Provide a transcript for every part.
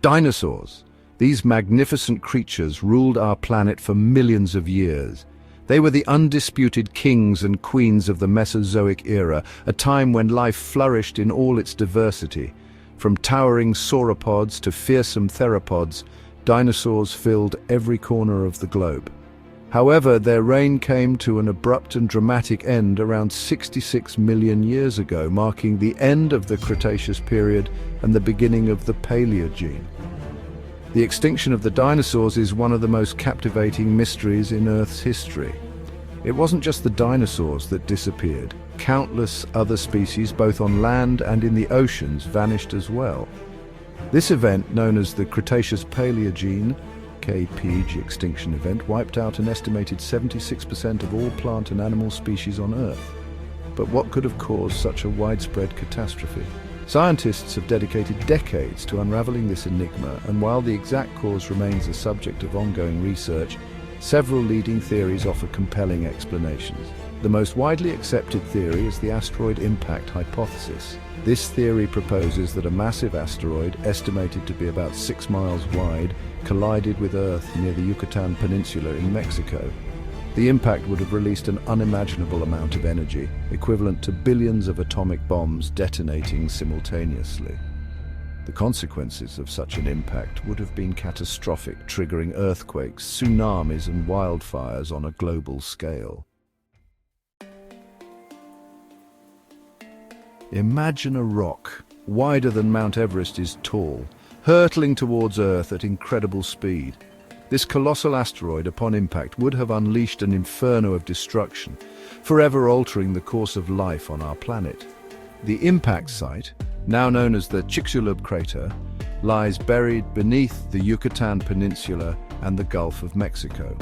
Dinosaurs. These magnificent creatures ruled our planet for millions of years. They were the undisputed kings and queens of the Mesozoic era, a time when life flourished in all its diversity. From towering sauropods to fearsome theropods, dinosaurs filled every corner of the globe. However, their reign came to an abrupt and dramatic end around 66 million years ago, marking the end of the Cretaceous period and the beginning of the Paleogene. The extinction of the dinosaurs is one of the most captivating mysteries in Earth's history. It wasn't just the dinosaurs that disappeared. Countless other species, both on land and in the oceans, vanished as well. This event, known as the Cretaceous-Paleogene (KPG) extinction event, wiped out an estimated 76% of all plant and animal species on Earth. But what could have caused such a widespread catastrophe? Scientists have dedicated decades to unraveling this enigma, and while the exact cause remains a subject of ongoing research, several leading theories offer compelling explanations. The most widely accepted theory is the asteroid impact hypothesis. This theory proposes that a massive asteroid, estimated to be about 6 miles wide, collided with Earth near the Yucatan Peninsula in Mexico. The impact would have released an unimaginable amount of energy, equivalent to billions of atomic bombs detonating simultaneously. The consequences of such an impact would have been catastrophic, triggering earthquakes, tsunamis, and wildfires on a global scale. Imagine a rock, wider than Mount Everest is tall, hurtling towards Earth at incredible speed. This colossal asteroid, upon impact, would have unleashed an inferno of destruction, forever altering the course of life on our planet. The impact site, now known as the Chicxulub crater, lies buried beneath the Yucatan Peninsula and the Gulf of Mexico.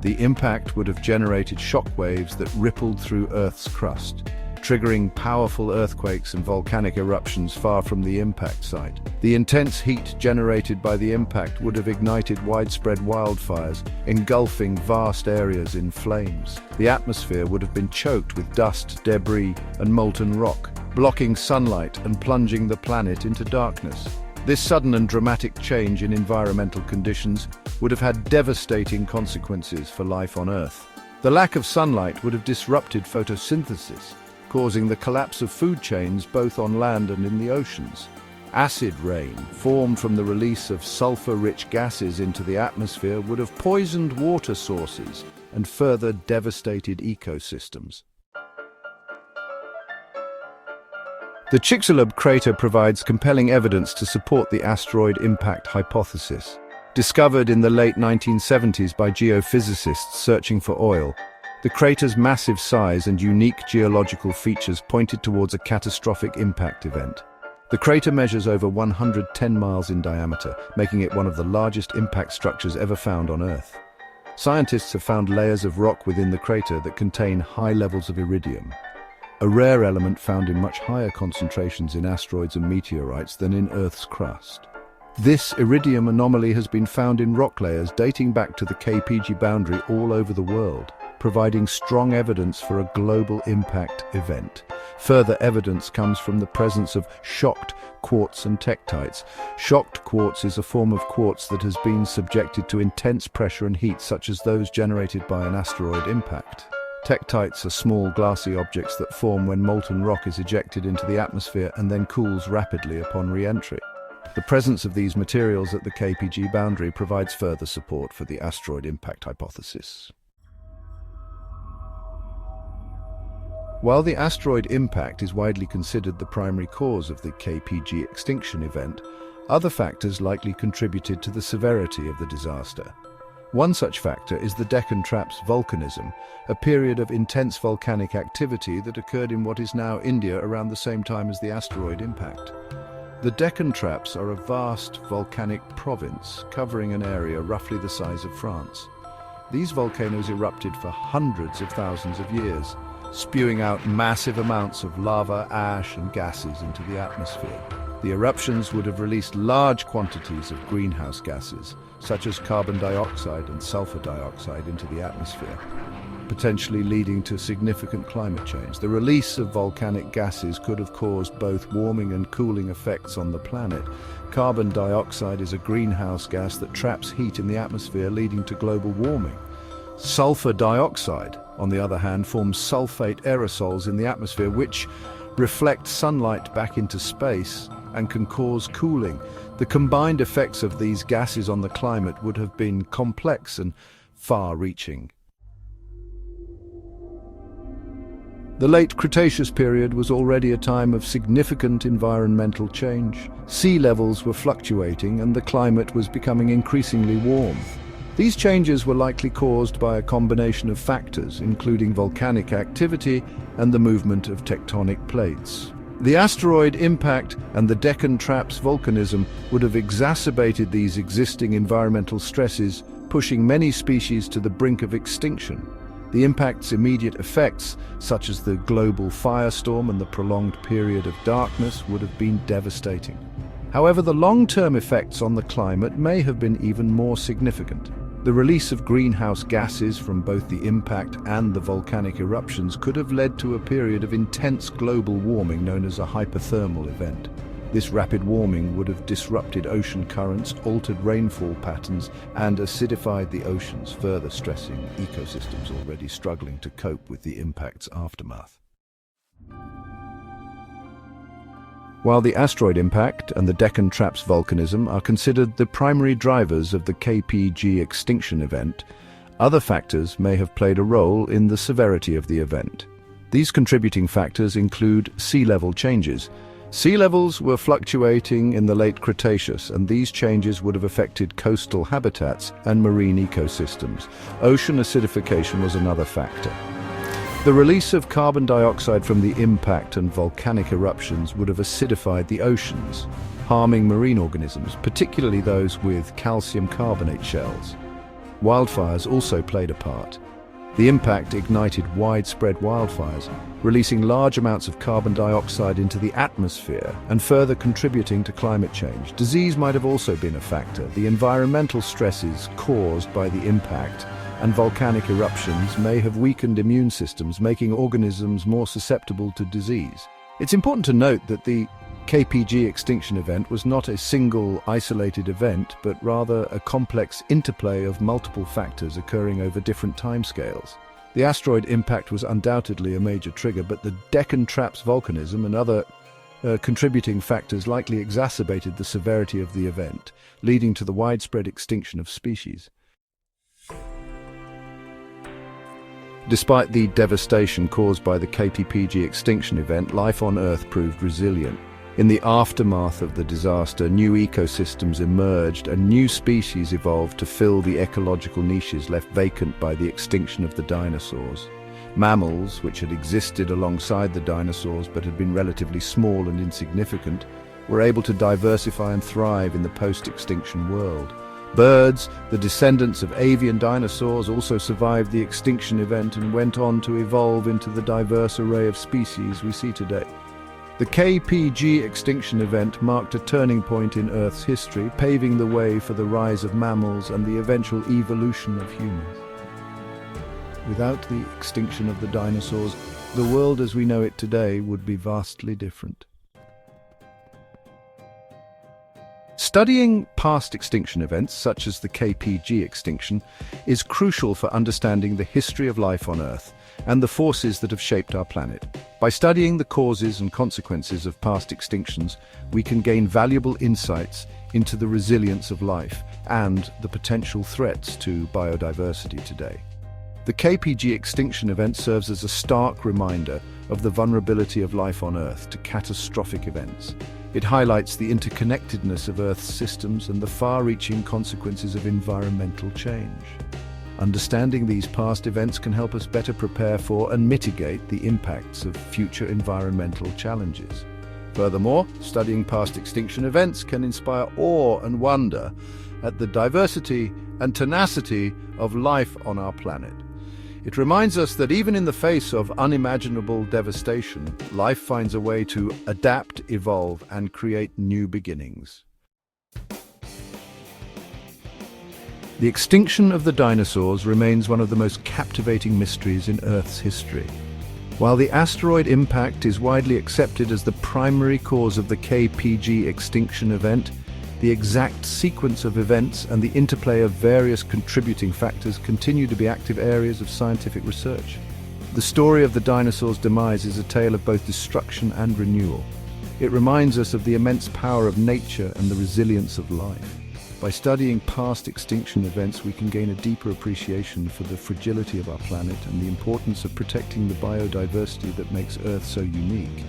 The impact would have generated shock waves that rippled through Earth's crust, triggering powerful earthquakes and volcanic eruptions far from the impact site. The intense heat generated by the impact would have ignited widespread wildfires, engulfing vast areas in flames. The atmosphere would have been choked with dust, debris, and molten rock, blocking sunlight and plunging the planet into darkness. This sudden and dramatic change in environmental conditions would have had devastating consequences for life on Earth. The lack of sunlight would have disrupted photosynthesis, causing the collapse of food chains both on land and in the oceans. Acid rain, formed from the release of sulfur-rich gases into the atmosphere, would have poisoned water sources and further devastated ecosystems. The Chicxulub crater provides compelling evidence to support the asteroid impact hypothesis. Discovered in the late 1970s by geophysicists searching for oil, the crater's massive size and unique geological features pointed towards a catastrophic impact event. The crater measures over 110 miles in diameter, making it one of the largest impact structures ever found on Earth. Scientists have found layers of rock within the crater that contain high levels of iridium, a rare element found in much higher concentrations in asteroids and meteorites than in Earth's crust. This iridium anomaly has been found in rock layers dating back to the KPG boundary all over the world, providing strong evidence for a global impact event. Further evidence comes from the presence of shocked quartz and tektites. Shocked quartz is a form of quartz that has been subjected to intense pressure and heat, such as those generated by an asteroid impact. Tektites are small glassy objects that form when molten rock is ejected into the atmosphere and then cools rapidly upon re-entry. The presence of these materials at the KPG boundary provides further support for the asteroid impact hypothesis. While the asteroid impact is widely considered the primary cause of the KPG extinction event, other factors likely contributed to the severity of the disaster. One such factor is the Deccan Traps volcanism, a period of intense volcanic activity that occurred in what is now India around the same time as the asteroid impact. The Deccan Traps are a vast volcanic province covering an area roughly the size of France. These volcanoes erupted for hundreds of thousands of years, spewing out massive amounts of lava, ash, and gases into the atmosphere. The eruptions would have released large quantities of greenhouse gases, such as carbon dioxide and sulfur dioxide, into the atmosphere. potentially leading to significant climate change. The release of volcanic gases could have caused both warming and cooling effects on the planet. Carbon dioxide is a greenhouse gas that traps heat in the atmosphere, leading to global warming. Sulfur dioxide, on the other hand, forms sulfate aerosols in the atmosphere, which reflect sunlight back into space and can cause cooling. The combined effects of these gases on the climate would have been complex and far-reaching. The late Cretaceous period was already a time of significant environmental change. Sea levels were fluctuating and the climate was becoming increasingly warm. These changes were likely caused by a combination of factors, including volcanic activity and the movement of tectonic plates. The asteroid impact and the Deccan Traps volcanism would have exacerbated these existing environmental stresses, pushing many species to the brink of extinction. The impact's immediate effects, such as the global firestorm and the prolonged period of darkness, would have been devastating. However, the long-term effects on the climate may have been even more significant. The release of greenhouse gases from both the impact and the volcanic eruptions could have led to a period of intense global warming known as a hypothermal event. This rapid warming would have disrupted ocean currents, altered rainfall patterns, and acidified the oceans, further stressing ecosystems already struggling to cope with the impact's aftermath. While the asteroid impact and the Deccan Traps volcanism are considered the primary drivers of the KPG extinction event, other factors may have played a role in the severity of the event. These contributing factors include sea level changes. Sea levels were fluctuating in the late Cretaceous, and these changes would have affected coastal habitats and marine ecosystems. Ocean acidification was another factor. The release of carbon dioxide from the impact and volcanic eruptions would have acidified the oceans, harming marine organisms, particularly those with calcium carbonate shells. Wildfires also played a part. The impact ignited widespread wildfires, releasing large amounts of carbon dioxide into the atmosphere and further contributing to climate change. Disease might have also been a factor. The environmental stresses caused by the impact and volcanic eruptions may have weakened immune systems, making organisms more susceptible to disease. It's important to note that the KPG extinction event was not a single, isolated event, but rather a complex interplay of multiple factors occurring over different timescales. The asteroid impact was undoubtedly a major trigger, but the Deccan Traps volcanism and other contributing factors likely exacerbated the severity of the event, leading to the widespread extinction of species. Despite the devastation caused by the KPG extinction event, life on Earth proved resilient. In the aftermath of the disaster, new ecosystems emerged and new species evolved to fill the ecological niches left vacant by the extinction of the dinosaurs. Mammals, which had existed alongside the dinosaurs but had been relatively small and insignificant, were able to diversify and thrive in the post-extinction world. Birds, the descendants of avian dinosaurs, also survived the extinction event and went on to evolve into the diverse array of species we see today. The KPG extinction event marked a turning point in Earth's history, paving the way for the rise of mammals and the eventual evolution of humans. Without the extinction of the dinosaurs, the world as we know it today would be vastly different. Studying past extinction events, such as the KPG extinction, is crucial for understanding the history of life on Earth and the forces that have shaped our planet. By studying the causes and consequences of past extinctions, we can gain valuable insights into the resilience of life and the potential threats to biodiversity today. The KPG extinction event serves as a stark reminder of the vulnerability of life on Earth to catastrophic events. It highlights the interconnectedness of Earth's systems and the far-reaching consequences of environmental change. Understanding these past events can help us better prepare for and mitigate the impacts of future environmental challenges. Furthermore, studying past extinction events can inspire awe and wonder at the diversity and tenacity of life on our planet. It reminds us that even in the face of unimaginable devastation, life finds a way to adapt, evolve, and create new beginnings. The extinction of the dinosaurs remains one of the most captivating mysteries in Earth's history. While the asteroid impact is widely accepted as the primary cause of the KPG extinction event, the exact sequence of events and the interplay of various contributing factors continue to be active areas of scientific research. The story of the dinosaurs' demise is a tale of both destruction and renewal. It reminds us of the immense power of nature and the resilience of life. By studying past extinction events, we can gain a deeper appreciation for the fragility of our planet and the importance of protecting the biodiversity that makes Earth so unique.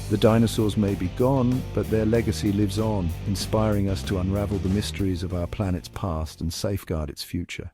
The dinosaurs may be gone, but their legacy lives on, inspiring us to unravel the mysteries of our planet's past and safeguard its future.